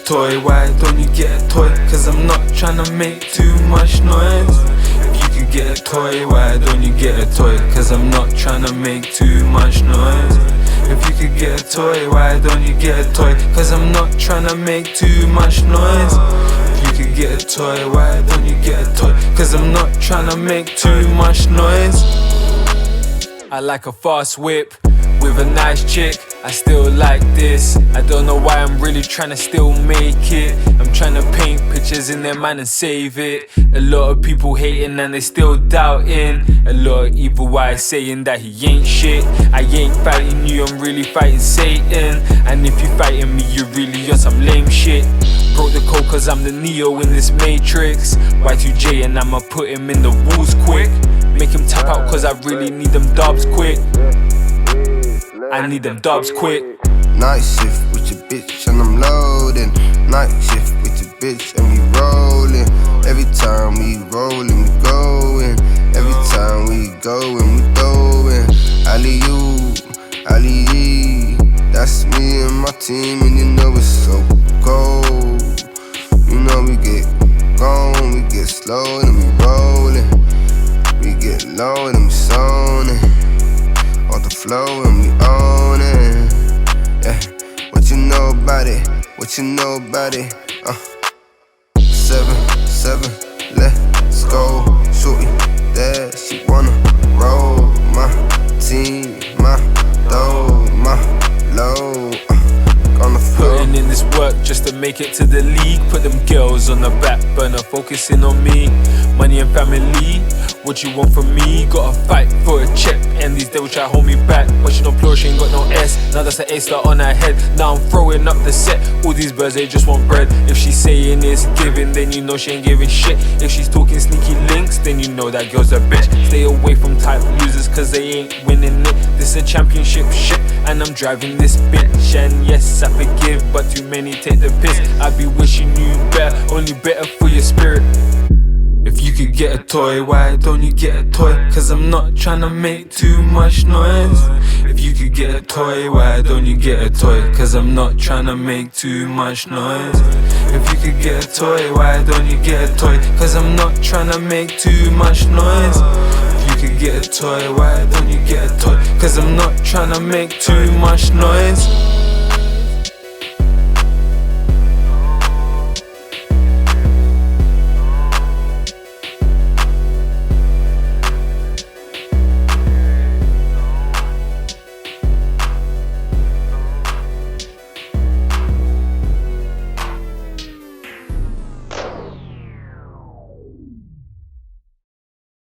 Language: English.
toy, why don't you get a toy? Cause I'm not tryna make too much noise. If you could get a toy, why don't you get a toy? Cause I'm not tryna make too much noise. If you could get a toy, why don't you get a toy? Cause I'm not tryna make too much noise. If you could get a toy, why don't you get a toy? Cause I'm not tryna make too much noise. I like a fast whip with a nice chick, I still like this. I don't know why I'm really trying to still make it. I'm trying to paint pictures in their mind and save it. A lot of people hating and they still doubting. A lot of evil eyes saying that he ain't shit. I ain't fighting you, I'm really fighting Satan. And if you fighting me, you're really on some lame shit. Broke the code cause I'm the Neo in this matrix. Y2J and I'ma put him in the walls quick. Make him tap out cause I really need them dubs quick. I need them dubs quick. Night shift with your bitch and I'm loading. Night shift with your bitch and we rolling. Every time we rolling, we going. Every time we going, we throwing. Alley-oo, alley-ee. That's me and my team and you know it's so cold. You know we get gone, we get slow and we rolling. We get low and we zoning. On the flow and we own it. Yeah, what you know about it? What you know about it? 7-7, let's go. Shorty there, she wanna roll. My team, my dough, my low. On the floor. Putting in this work just to make it to the league. Put them girls on the back burner, focusing on me. Money and family, what you want from me? Gotta fight for a check, and these devils try to hold me back. But she don't plural, she ain't got no S. Now that's an A-star on her head. Now I'm throwing up the set. All these birds, they just want bread. If she's saying it's giving, then you know she ain't giving shit. If she's talking sneaky links, then you know that girl's a bitch. Stay away from type losers, cause they ain't winning it. This a championship shit, and I'm driving this bitch. And yes, I forgive, but too many take the piss. I be wishing you better, only better for your spirit. If you could get a toy, why don't you get a toy? Cause I'm not tryna make too much noise. If you could get a toy, why don't you get a toy? Cause I'm not tryna make too much noise. If you could get a toy, why don't you get a toy? Cause I'm not tryna make too much noise. If you could get a toy, why don't you get a toy? Cause I'm not tryna make too much noise.